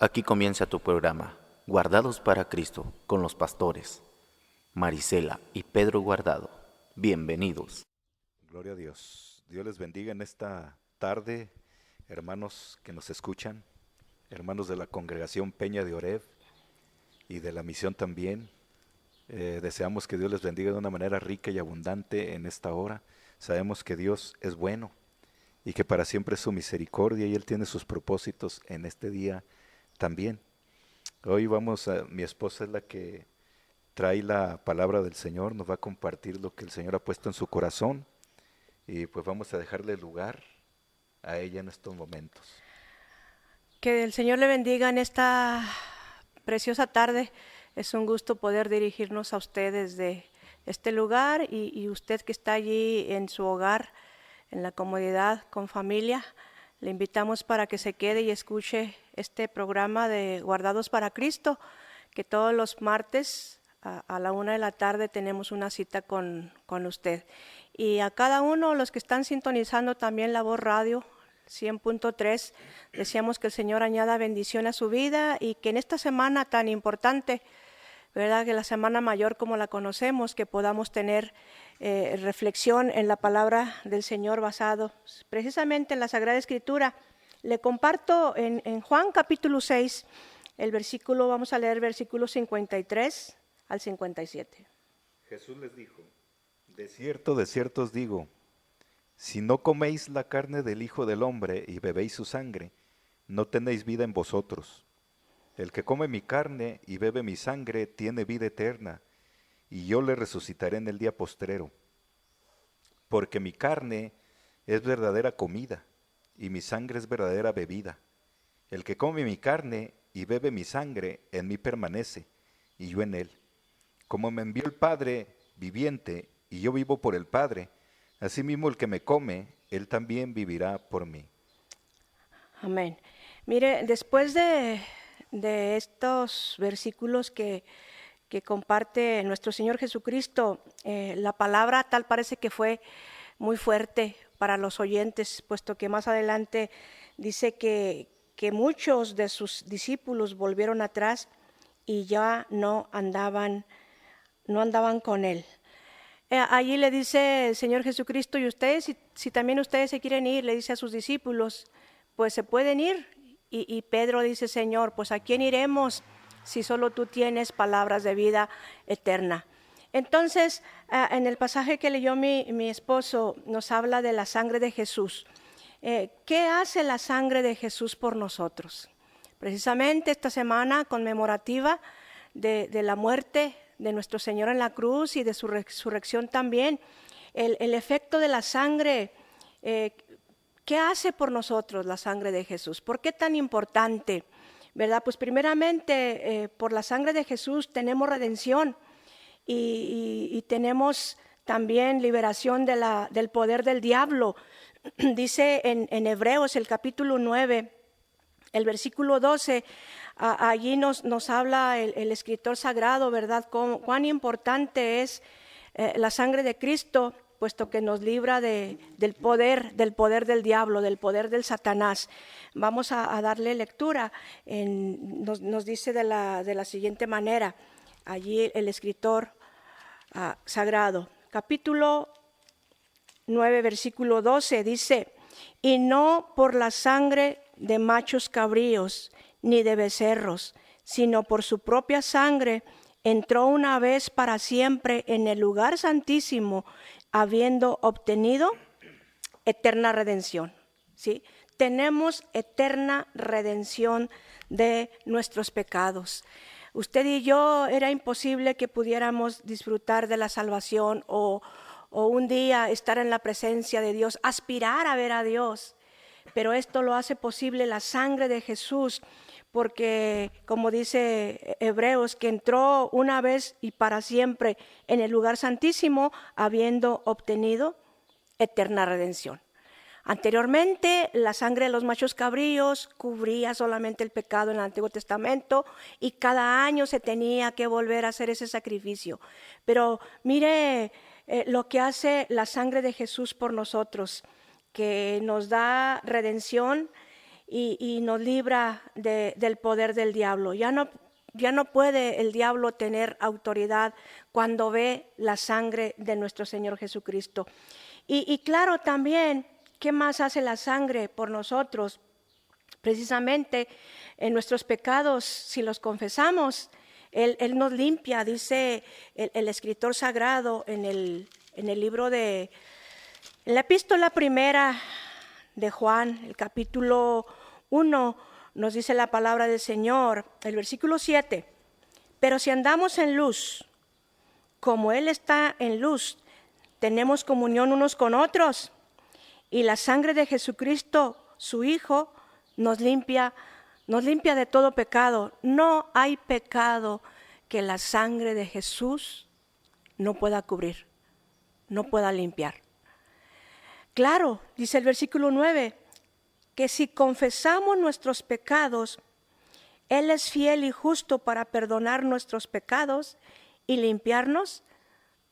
Aquí comienza tu programa, Guardados para Cristo, con los pastores Marisela y Pedro Guardado. Bienvenidos. Gloria a Dios. Dios les bendiga en esta tarde, hermanos que nos escuchan, hermanos de la congregación Peña de Oreb y de la misión también. Deseamos que Dios les bendiga de una manera rica y abundante en esta hora. Sabemos que Dios es bueno y que para siempre es su misericordia y Él tiene sus propósitos en este día también. Hoy mi esposa es la que trae la palabra del Señor, nos va a compartir lo que el Señor ha puesto en su corazón y pues vamos a dejarle lugar a ella en estos momentos. Que el Señor le bendiga en esta preciosa tarde. Es un gusto poder dirigirnos a usted desde este lugar y usted que está allí en su hogar, en la comodidad, con familia. Le invitamos para que se quede y escuche este programa de Guardados para Cristo, que todos los martes a la 1 p.m. tenemos una cita con usted. Y a cada uno, los que están sintonizando también la Voz Radio 100.3, deseamos que el Señor añada bendición a su vida y que en esta semana tan importante, ¿verdad? Que la Semana Mayor como la conocemos, que podamos tener reflexión en la palabra del Señor basado precisamente en la Sagrada Escritura. Le comparto en Juan capítulo 6, vamos a leer versículos 53 al 57. Jesús les dijo: de cierto os digo, si no coméis la carne del Hijo del Hombre y bebéis su sangre, no tenéis vida en vosotros. El que come mi carne y bebe mi sangre tiene vida eterna, y yo le resucitaré en el día postrero. Porque mi carne es verdadera comida, y mi sangre es verdadera bebida. El que come mi carne y bebe mi sangre, en mí permanece, y yo en él. Como me envió el Padre viviente, y yo vivo por el Padre, asimismo el que me come, él también vivirá por mí. Amén. Mire, después de estos versículos que comparte nuestro Señor Jesucristo, la palabra tal parece que fue muy fuerte para los oyentes, puesto que más adelante dice que muchos de sus discípulos volvieron atrás y ya no andaban con él. Allí le dice el Señor Jesucristo: y ustedes, si también ustedes se quieren ir, le dice a sus discípulos, pues se pueden ir. Y Pedro dice: Señor, pues ¿a quién iremos si solo tú tienes palabras de vida eterna? Entonces, en el pasaje que leyó mi esposo, nos habla de la sangre de Jesús. ¿Qué hace la sangre de Jesús por nosotros? Precisamente esta semana conmemorativa de la muerte de nuestro Señor en la cruz y de su resurrección también, el efecto de la sangre. ¿Qué hace por nosotros la sangre de Jesús? ¿Por qué tan importante? ¿Verdad? Pues primeramente, por la sangre de Jesús tenemos redención y tenemos también liberación del poder del diablo. Dice en Hebreos, el capítulo 9, el versículo 12, allí nos habla el escritor sagrado, ¿verdad? Cuán importante es la sangre de Cristo, puesto que nos libra del poder del diablo, del poder del Satanás. Vamos a darle lectura. Nos dice de la siguiente manera, allí el escritor sagrado, capítulo 9, versículo 12, dice: y no por la sangre de machos cabríos, ni de becerros, sino por su propia sangre, entró una vez para siempre en el lugar santísimo, habiendo obtenido eterna redención. ¿Sí? Tenemos eterna redención de nuestros pecados. Usted y yo, era imposible que pudiéramos disfrutar de la salvación o un día estar en la presencia de Dios, aspirar a ver a Dios. Pero esto lo hace posible la sangre de Jesús, porque como dice Hebreos, que entró una vez y para siempre en el lugar santísimo, habiendo obtenido eterna redención. Anteriormente, la sangre de los machos cabríos cubría solamente el pecado en el Antiguo Testamento y cada año se tenía que volver a hacer ese sacrificio. Pero mire lo que hace la sangre de Jesús por nosotros, que nos da redención y nos libra del poder del diablo. Ya no puede el diablo tener autoridad cuando ve la sangre de nuestro Señor Jesucristo. Y claro, también, ¿qué más hace la sangre por nosotros? Precisamente en nuestros pecados, si los confesamos, Él nos limpia. Dice el escritor sagrado en el libro en la epístola primera de Juan, el capítulo 1, nos dice la palabra del Señor, el versículo 7, pero si andamos en luz, como Él está en luz, tenemos comunión unos con otros, y la sangre de Jesucristo, su Hijo, nos limpia de todo pecado. No hay pecado que la sangre de Jesús no pueda cubrir, no pueda limpiar. Claro, dice el versículo 9, que si confesamos nuestros pecados, Él es fiel y justo para perdonar nuestros pecados y limpiarnos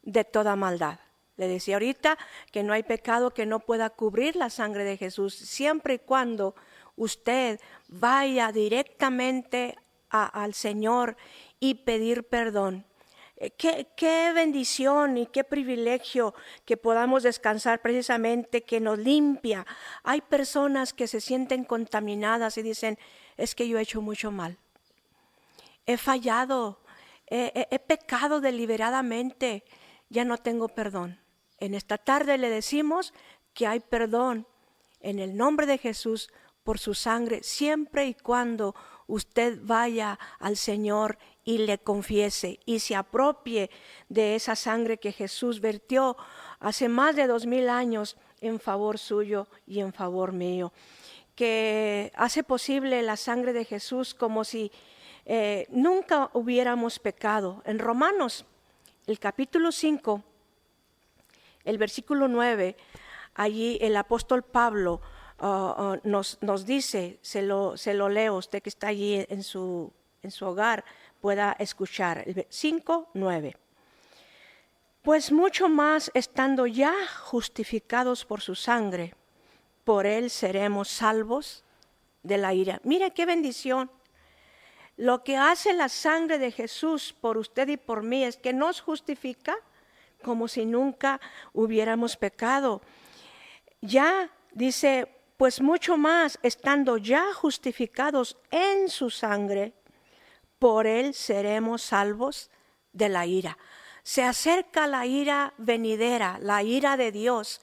de toda maldad. Le decía ahorita que no hay pecado que no pueda cubrir la sangre de Jesús, siempre y cuando usted vaya directamente al Señor y pedir perdón. Qué bendición y qué privilegio que podamos descansar precisamente, que nos limpia. Hay personas que se sienten contaminadas y dicen, es que yo he hecho mucho mal. He fallado, he pecado deliberadamente, ya no tengo perdón. En esta tarde le decimos que hay perdón en el nombre de Jesús por su sangre, siempre y cuando usted vaya al Señor y le confiese y se apropie de esa sangre que Jesús vertió hace más de 2000 años en favor suyo y en favor mío, que hace posible la sangre de Jesús como si nunca hubiéramos pecado. En Romanos, el capítulo 5, el versículo 9, allí el apóstol Pablo nos dice, se lo leo, usted que está allí en su hogar pueda escuchar, el 5:9. Pues mucho más estando ya justificados por su sangre, por Él seremos salvos de la ira. Mire qué bendición. Lo que hace la sangre de Jesús por usted y por mí es que nos justifica como si nunca hubiéramos pecado. Ya dice, pues mucho más, estando ya justificados en su sangre, por Él seremos salvos de la ira. Se acerca la ira venidera, la ira de Dios.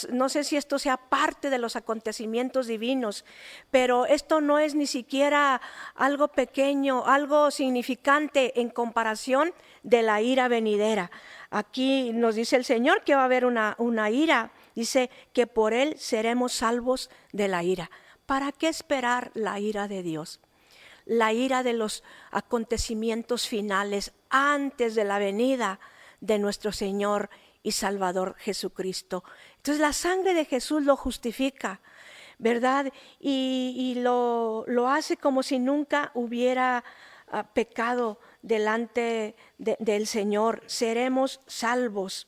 No sé si esto sea parte de los acontecimientos divinos, pero esto no es ni siquiera algo pequeño, algo significante en comparación de la ira venidera. Aquí nos dice el Señor que va a haber una ira. Dice que por Él seremos salvos de la ira. ¿Para qué esperar la ira de Dios? La ira de los acontecimientos finales antes de la venida de nuestro Señor y Salvador Jesucristo. Entonces la sangre de Jesús lo justifica, ¿verdad? Y lo hace como si nunca hubiera pecado delante del Señor. Seremos salvos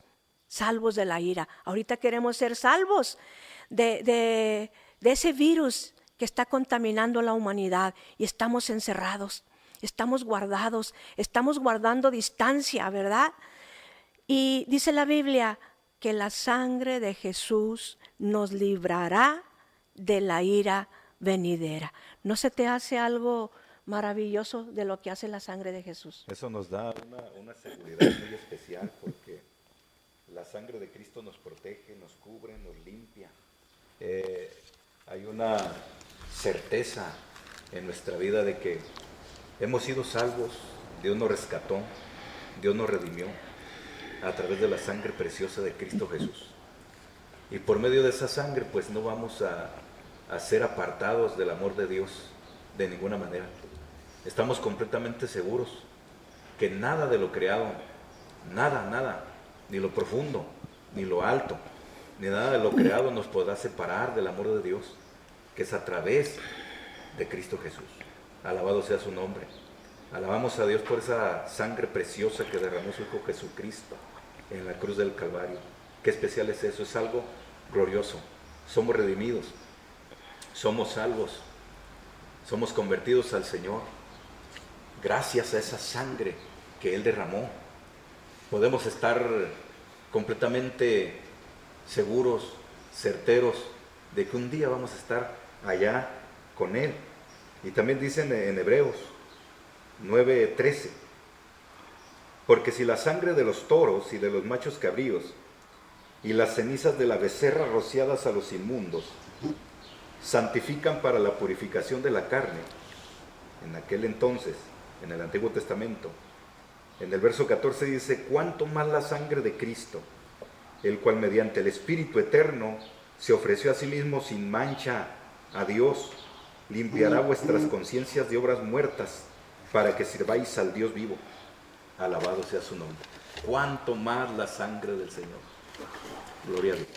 de la ira. Ahorita queremos ser salvos de ese virus que está contaminando la humanidad y estamos encerrados, estamos guardados, estamos guardando distancia, ¿verdad? Y dice la Biblia que la sangre de Jesús nos librará de la ira venidera. ¿No se te hace algo maravilloso de lo que hace la sangre de Jesús? Eso nos da una seguridad muy especial porque la sangre de Cristo nos protege, nos cubre, nos limpia. Hay una certeza en nuestra vida de que hemos sido salvos, Dios nos rescató, Dios nos redimió a través de la sangre preciosa de Cristo Jesús. Y por medio de esa sangre pues no vamos a ser apartados del amor de Dios de ninguna manera. Estamos completamente seguros que nada de lo creado, nada, ni lo profundo, ni lo alto, ni nada de lo creado nos podrá separar del amor de Dios, que es a través de Cristo Jesús. Alabado sea su nombre. Alabamos a Dios por esa sangre preciosa que derramó su Hijo Jesucristo en la cruz del Calvario. Qué especial es eso, es algo glorioso. Somos redimidos. somos salvos, somos convertidos al Señor. Gracias a esa sangre que Él derramó, podemos estar completamente seguros, certeros de que un día vamos a estar allá con Él. Y también dicen en Hebreos 9:13, porque si la sangre de los toros y de los machos cabríos y las cenizas de la becerra rociadas a los inmundos santifican para la purificación de la carne, en aquel entonces, en el Antiguo Testamento, en el verso 14 dice, cuánto más la sangre de Cristo, el cual mediante el Espíritu eterno se ofreció a sí mismo sin mancha a Dios, limpiará vuestras conciencias de obras muertas para que sirváis al Dios vivo. Alabado sea su nombre. Cuánto más la sangre del Señor. Gloria a Dios.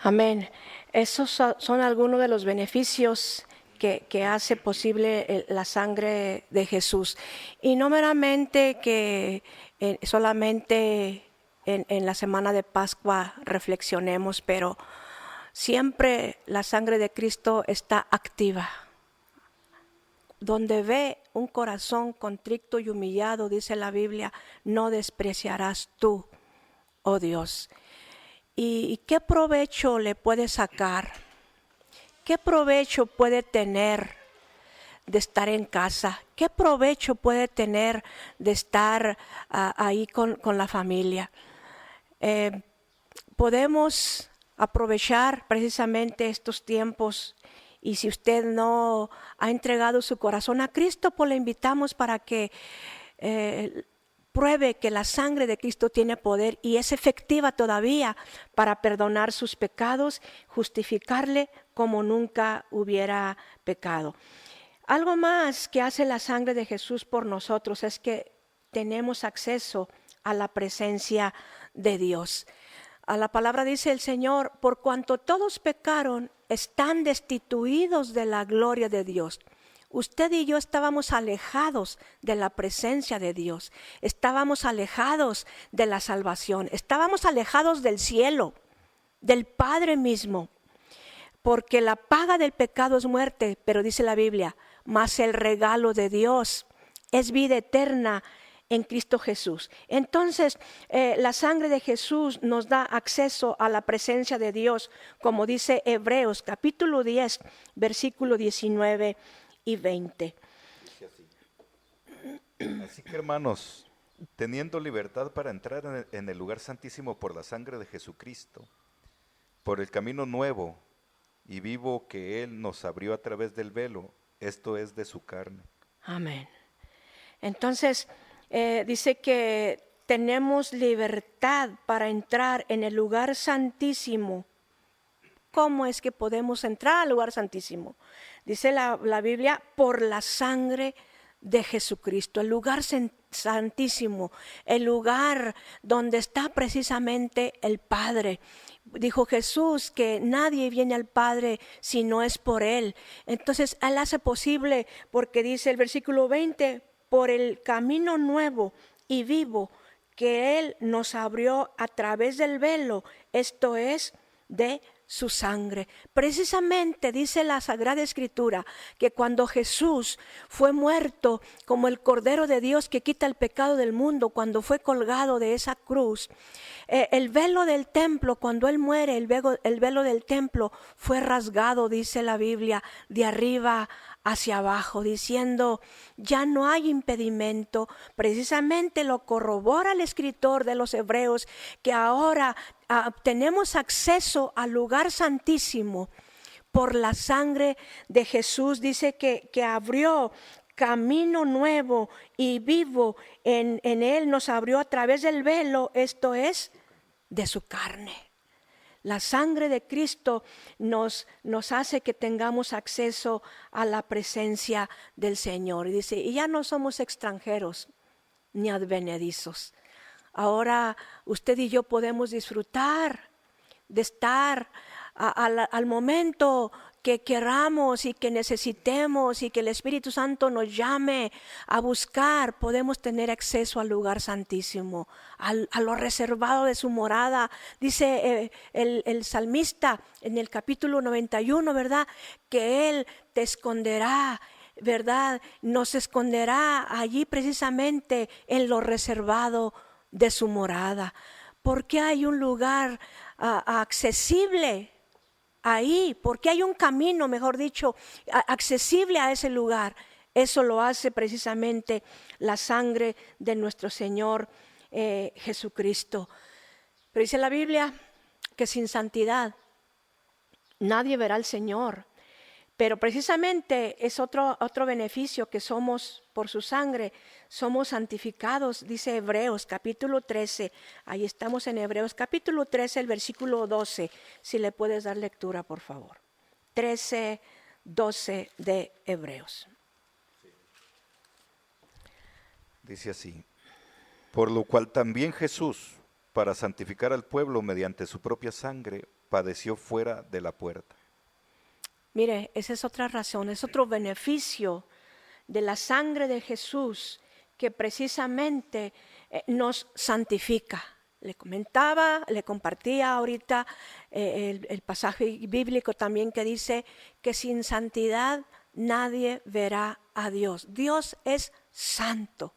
Amén. Esos son algunos de los beneficios que hace posible la sangre de Jesús. Y no meramente que solamente en la semana de Pascua reflexionemos, pero siempre la sangre de Cristo está activa. Donde ve un corazón contrito y humillado, dice la Biblia, no despreciarás tú, oh Dios. ¿Y qué provecho le puede sacar? ¿Qué provecho puede tener de estar en casa? ¿Qué provecho puede tener de estar ahí con la familia? Podemos aprovechar precisamente estos tiempos, y si usted no ha entregado su corazón a Cristo, pues le invitamos para que pruebe que la sangre de Cristo tiene poder y es efectiva todavía para perdonar sus pecados, justificarle como nunca hubiera pecado. Algo más que hace la sangre de Jesús por nosotros es que tenemos acceso a la presencia de Dios. A la palabra dice el Señor, por cuanto todos pecaron, están destituidos de la gloria de Dios. Usted y yo estábamos alejados de la presencia de Dios, estábamos alejados de la salvación, estábamos alejados del cielo, del Padre mismo, porque la paga del pecado es muerte, pero dice la Biblia, mas el regalo de Dios es vida eterna en Cristo Jesús. Entonces, la sangre de Jesús nos da acceso a la presencia de Dios, como dice Hebreos capítulo 10, versículo 19 y 20. Así que, hermanos, teniendo libertad para entrar en el lugar santísimo por la sangre de Jesucristo, por el camino nuevo y vivo que Él nos abrió a través del velo, esto es de su carne. Amén. Entonces, dice que tenemos libertad para entrar en el lugar santísimo. ¿Cómo es que podemos entrar al lugar santísimo? Dice la Biblia, por la sangre de Jesucristo, el lugar santísimo, el lugar donde está precisamente el Padre. Dijo Jesús que nadie viene al Padre si no es por Él. Entonces Él hace posible, porque dice el versículo 20, por el camino nuevo y vivo que Él nos abrió a través del velo, esto es, de su sangre. Precisamente dice la Sagrada Escritura que cuando Jesús fue muerto como el Cordero de Dios que quita el pecado del mundo, cuando fue colgado de esa cruz, el velo del templo, cuando Él muere, el velo del templo fue rasgado, dice la Biblia, de arriba hacia abajo, diciendo, ya no hay impedimento. Precisamente lo corrobora el escritor de los Hebreos, que ahora tenemos acceso al lugar santísimo por la sangre de Jesús. Dice que abrió camino nuevo y vivo en Él, nos abrió a través del velo, esto es, de su carne. La sangre de Cristo nos hace que tengamos acceso a la presencia del Señor. Y dice, y ya no somos extranjeros ni advenedizos. Ahora usted y yo podemos disfrutar de estar al momento que queramos y que necesitemos y que el Espíritu Santo nos llame a buscar, podemos tener acceso al lugar santísimo, a lo reservado de su morada. Dice el salmista en el capítulo 91, ¿verdad? Que Él te esconderá, ¿verdad? Nos esconderá allí precisamente en lo reservado de su morada. Porque hay un lugar accesible ahí, porque hay un camino, mejor dicho, accesible a ese lugar. Eso lo hace precisamente la sangre de nuestro Señor Jesucristo. Pero dice la Biblia que sin santidad nadie verá al Señor. Pero precisamente es otro beneficio que somos por su sangre, somos santificados, dice Hebreos capítulo 13, ahí estamos en Hebreos capítulo 13, el versículo 12, si le puedes dar lectura por favor. 13, 12 de Hebreos. Dice así: por lo cual también Jesús, para santificar al pueblo mediante su propia sangre, padeció fuera de la puerta. Mire, esa es otra razón, es otro beneficio de la sangre de Jesús que precisamente nos santifica. Le compartía ahorita el pasaje bíblico también que dice que sin santidad nadie verá a Dios. Dios es santo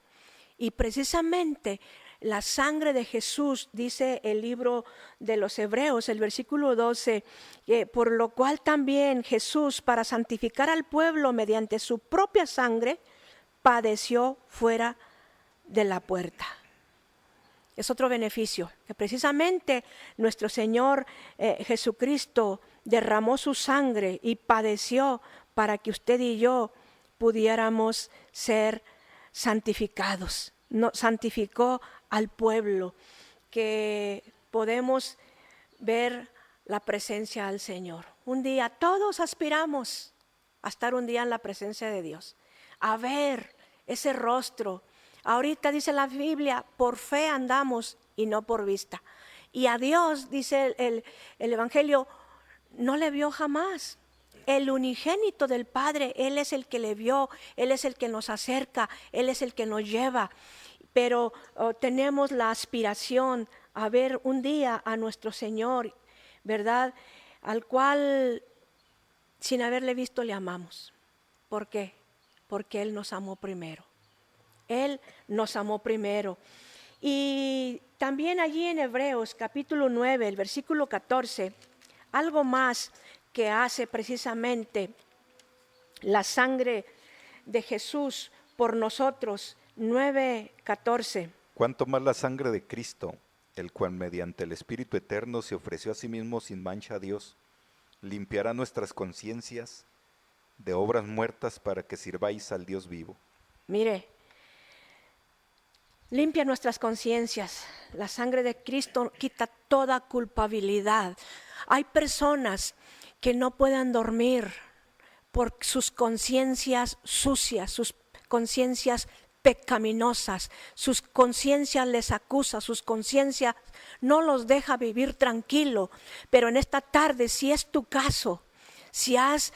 y precisamente la sangre de Jesús, dice el libro de los Hebreos, el versículo 12, por lo cual también Jesús, para santificar al pueblo mediante su propia sangre, padeció fuera de la puerta. Es otro beneficio, que precisamente nuestro Señor Jesucristo derramó su sangre y padeció para que usted y yo pudiéramos ser santificados. No, santificó al pueblo, que podemos ver la presencia del Señor. Un día todos aspiramos a estar un día en la presencia de Dios, a ver ese rostro. Ahorita dice la Biblia, por fe andamos y no por vista. Y a Dios, dice el Evangelio, no le vio jamás. El unigénito del Padre, Él es el que le vio, Él es el que nos acerca, Él es el que nos lleva. Pero tenemos la aspiración a ver un día a nuestro Señor, ¿verdad? Al cual, sin haberle visto, le amamos. ¿Por qué? Porque Él nos amó primero. Él nos amó primero. Y también allí en Hebreos capítulo 9, el versículo 14, algo más que hace precisamente la sangre de Jesús por nosotros. 9:14. Cuánto más la sangre de Cristo, el cual mediante el Espíritu Eterno se ofreció a sí mismo sin mancha a Dios, limpiará nuestras conciencias de obras muertas para que sirváis al Dios vivo. Mire, limpia nuestras conciencias. La sangre de Cristo quita toda culpabilidad. Hay personas que no pueden dormir por sus conciencias sucias, sus conciencias pecaminosas, sus conciencias les acusa, sus conciencias no los deja vivir tranquilo. Pero en esta tarde, si es tu caso, si has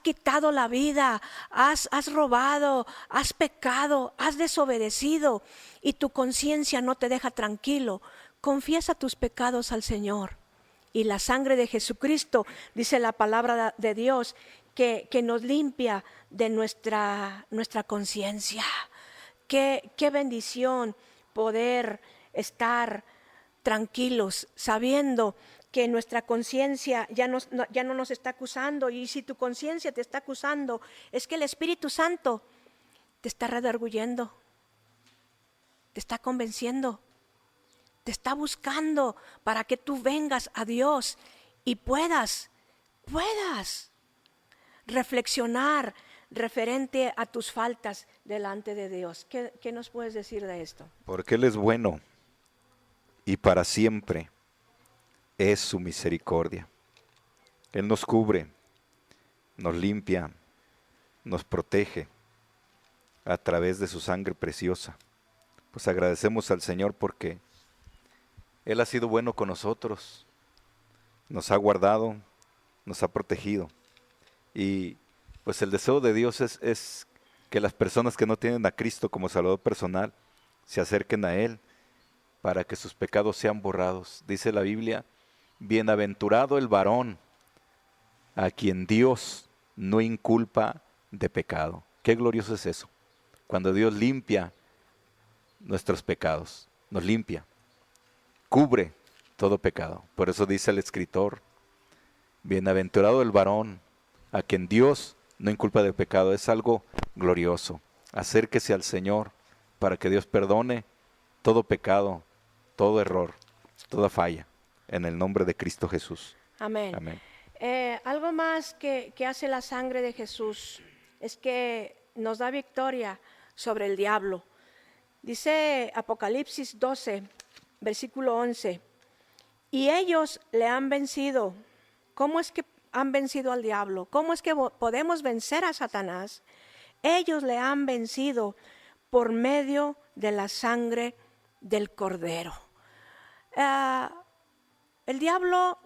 quitado la vida, has robado, has pecado, has desobedecido y tu conciencia no te deja tranquilo, confiesa tus pecados al Señor. Y la sangre de Jesucristo, dice la palabra de Dios, que nos limpia de nuestra conciencia. Qué bendición poder estar tranquilos, sabiendo que nuestra conciencia ya no nos está acusando. Y si tu conciencia te está acusando, es que el Espíritu Santo te está redarguyendo, te está convenciendo, te está buscando para que tú vengas a Dios y puedas reflexionar referente a tus faltas delante de Dios. ¿Qué nos puedes decir de esto? Porque Él es bueno y para siempre es su misericordia. Él nos cubre, nos limpia, nos protege a través de su sangre preciosa. Pues agradecemos al Señor porque Él ha sido bueno con nosotros, nos ha guardado, nos ha protegido. Y pues el deseo de Dios es que las personas que no tienen a Cristo como Salvador personal se acerquen a Él para que sus pecados sean borrados. Dice la Biblia, bienaventurado el varón a quien Dios no inculpa de pecado. Qué glorioso es eso, cuando Dios limpia nuestros pecados, nos limpia, cubre todo pecado. Por eso dice el escritor, bienaventurado el varón a quien Dios no inculpa de pecado. Es algo glorioso. Acérquese al Señor para que Dios perdone todo pecado, todo error, toda falla, en el nombre de Cristo Jesús. Amén. Amén. Algo más que hace la sangre de Jesús es que nos da victoria sobre el diablo. Dice Apocalipsis 12, versículo 11, y ellos le han vencido. ¿Cómo es que han vencido al diablo? ¿Cómo es que podemos vencer a Satanás? Ellos le han vencido por medio de la sangre del Cordero. El diablo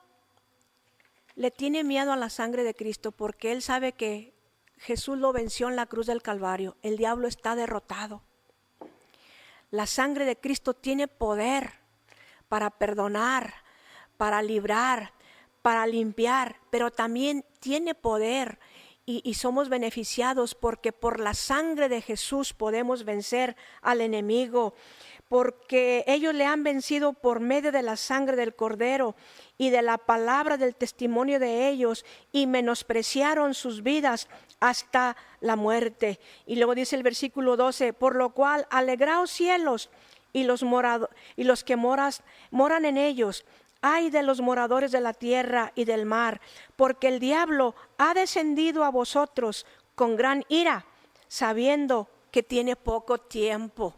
le tiene miedo a la sangre de Cristo porque él sabe que Jesús lo venció en la cruz del Calvario. El diablo está derrotado. La sangre de Cristo tiene poder para perdonar, para librar, para limpiar, pero también tiene poder y somos beneficiados porque por la sangre de Jesús podemos vencer al enemigo, porque ellos le han vencido por medio de la sangre del Cordero y de la palabra del testimonio de ellos, y menospreciaron sus vidas hasta la muerte. Y luego dice el versículo 12, por lo cual alegraos cielos y los que moran en ellos. Ay de los moradores de la tierra y del mar, porque el diablo ha descendido a vosotros con gran ira, sabiendo que tiene poco tiempo.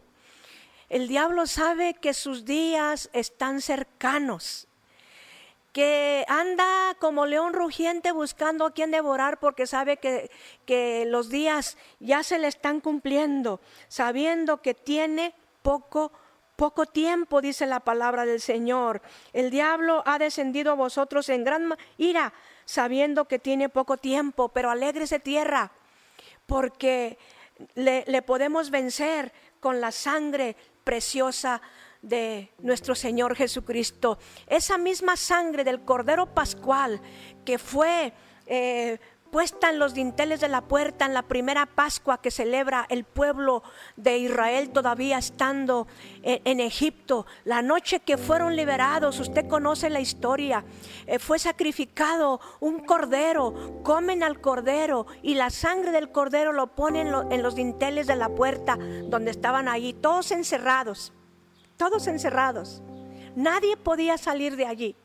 El diablo sabe que sus días están cercanos, que anda como león rugiente buscando a quien devorar, porque sabe que los días ya se le están cumpliendo, sabiendo que tiene poco tiempo, dice la palabra del Señor. El diablo ha descendido a vosotros en gran ira, sabiendo que tiene poco tiempo, pero alégrese tierra, porque le podemos vencer con la sangre preciosa de nuestro Señor Jesucristo. Esa misma sangre del Cordero Pascual que fue puesta en los dinteles de la puerta en la primera Pascua que celebra el pueblo de Israel todavía estando en Egipto, la noche que fueron liberados. Usted conoce la historia, fue sacrificado un cordero, comen al cordero y la sangre del cordero lo ponen en los dinteles de la puerta donde estaban allí, todos encerrados, nadie podía salir de allí.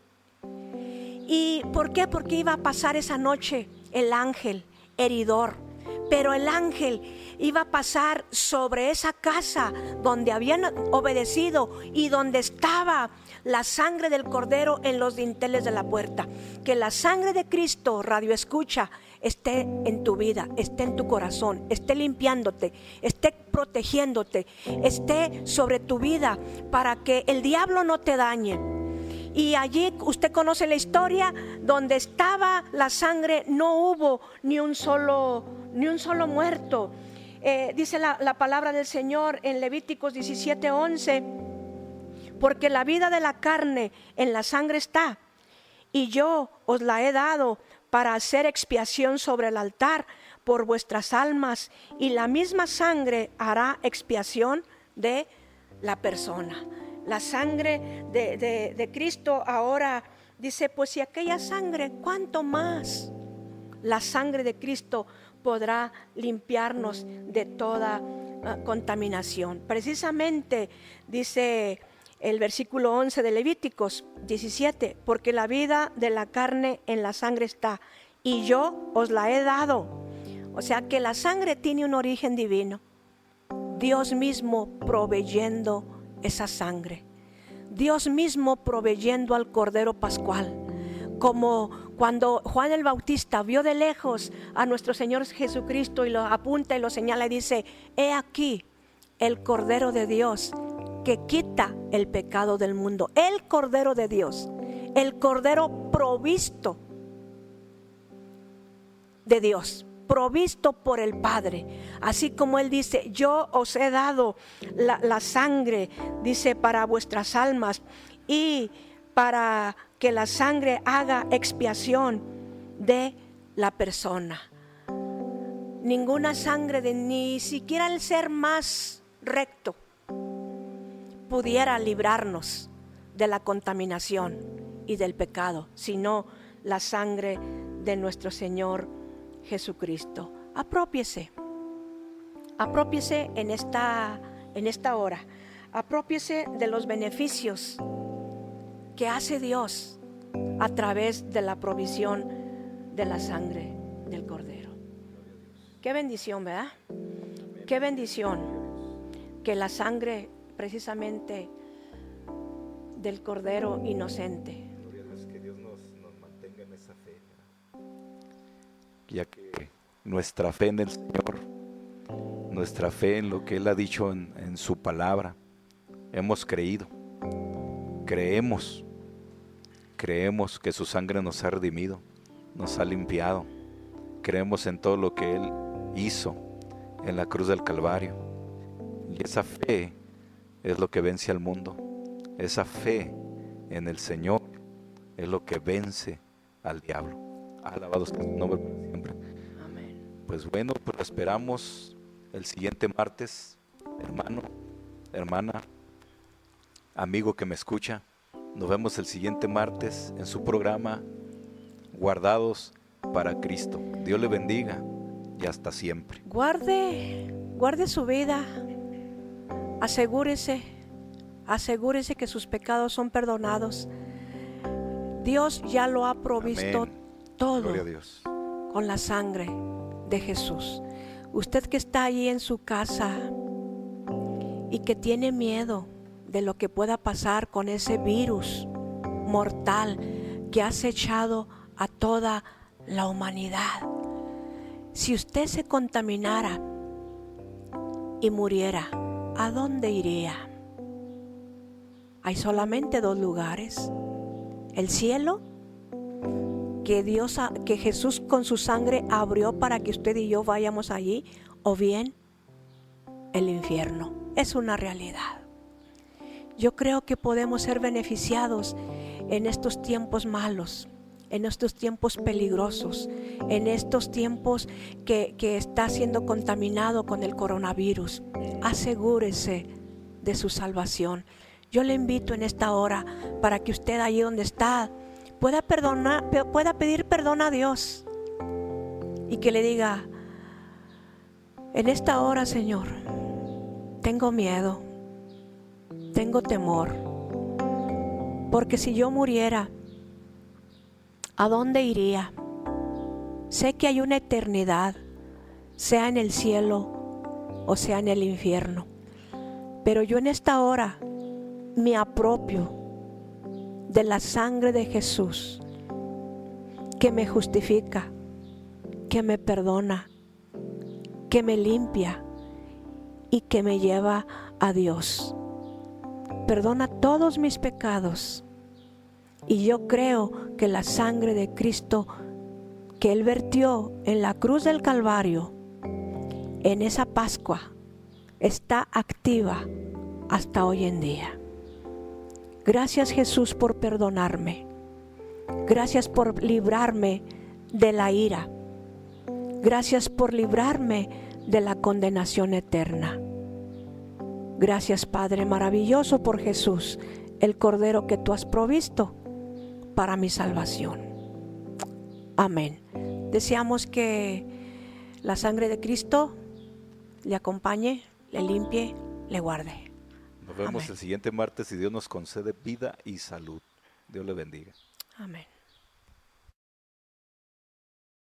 ¿Y por qué? Porque iba a pasar esa noche el ángel heridor, pero el ángel iba a pasar sobre esa casa donde habían obedecido y donde estaba la sangre del cordero en los dinteles de la puerta. Que la sangre de Cristo, radio escucha, esté en tu vida, esté en tu corazón, esté limpiándote, esté protegiéndote, esté sobre tu vida para que el diablo no te dañe. Y allí usted conoce la historia, donde estaba la sangre no hubo ni un solo muerto. Dice la palabra del Señor en Levíticos 17:11, porque la vida de la carne en la sangre está, y yo os la he dado para hacer expiación sobre el altar por vuestras almas, y la misma sangre hará expiación de la persona. La sangre de Cristo ahora dice, pues si aquella sangre, ¿cuánto más la sangre de Cristo podrá limpiarnos de toda contaminación? Precisamente dice el versículo 11 de Levíticos 17, porque la vida de la carne en la sangre está, y yo os la he dado. O sea que la sangre tiene un origen divino, Dios mismo proveyendo esa sangre, Dios mismo proveyendo al Cordero Pascual. Como cuando Juan el Bautista vio de lejos a nuestro Señor Jesucristo y lo apunta y lo señala y dice, he aquí el Cordero de Dios que quita el pecado del mundo. El Cordero de Dios, el Cordero provisto de Dios, provisto por el Padre. Así como Él dice, yo os he dado la sangre, dice, para vuestras almas y para que la sangre haga expiación de la persona. Ninguna sangre de ni siquiera el ser más recto pudiera librarnos de la contaminación y del pecado, sino la sangre de nuestro Señor Jesucristo. Apropiese en esta hora. Apropiese de los beneficios que hace Dios a través de la provisión de la sangre del Cordero. Qué bendición, ¿verdad? Qué bendición que la sangre precisamente del Cordero inocente. Gloria a Dios, que Dios nos mantenga en esa fe, ya que nuestra fe en el Señor, nuestra fe en lo que Él ha dicho en su palabra, hemos creído, creemos que su sangre nos ha redimido, nos ha limpiado, creemos en todo lo que Él hizo en la cruz del Calvario, y esa fe es lo que vence al mundo. Esa fe en el Señor es lo que vence al diablo. Alabado sea su nombre para siempre. Amén. Pues bueno, pues lo esperamos el siguiente martes, hermano, hermana, amigo que me escucha. Nos vemos el siguiente martes en su programa Guardados para Cristo. Dios le bendiga y hasta siempre. Guarde su vida. Asegúrese que sus pecados son perdonados. Dios ya lo ha provisto. Amén. Todo Gloria a Dios. con la sangre de Jesús. Usted que está allí en su casa y que tiene miedo de lo que pueda pasar con ese virus mortal que ha acechado a toda la humanidad. Si usted se contaminara y muriera, ¿a dónde iría? Hay solamente dos lugares: el cielo, que Jesús con su sangre abrió para que usted y yo vayamos allí, o bien el infierno. Es una realidad. Yo creo que podemos ser beneficiados en estos tiempos malos, en estos tiempos peligrosos, en estos tiempos que está siendo contaminado con el coronavirus. Asegúrese de su salvación. Yo le invito en esta hora para que usted allí donde está pueda pedir perdón a Dios y que le diga: en esta hora, Señor, tengo miedo, tengo temor, porque si yo muriera, ¿a dónde iría? Sé que hay una eternidad, sea en el cielo o sea en el infierno, pero yo en esta hora me apropio de la sangre de Jesús, que me justifica, que me perdona, que me limpia y que me lleva a Dios. Perdona todos mis pecados. Y yo creo que la sangre de Cristo que Él vertió en la cruz del Calvario, en esa Pascua, está activa hasta hoy en día. Gracias, Jesús, por perdonarme. Gracias por librarme de la ira. Gracias por librarme de la condenación eterna. Gracias, Padre maravilloso, por Jesús, el Cordero que tú has provisto para mi salvación. Amén. Deseamos que la sangre de Cristo le acompañe, le limpie, le guarde. Nos vemos Amén. el siguiente martes si Dios nos concede vida y salud. Dios le bendiga. Amén.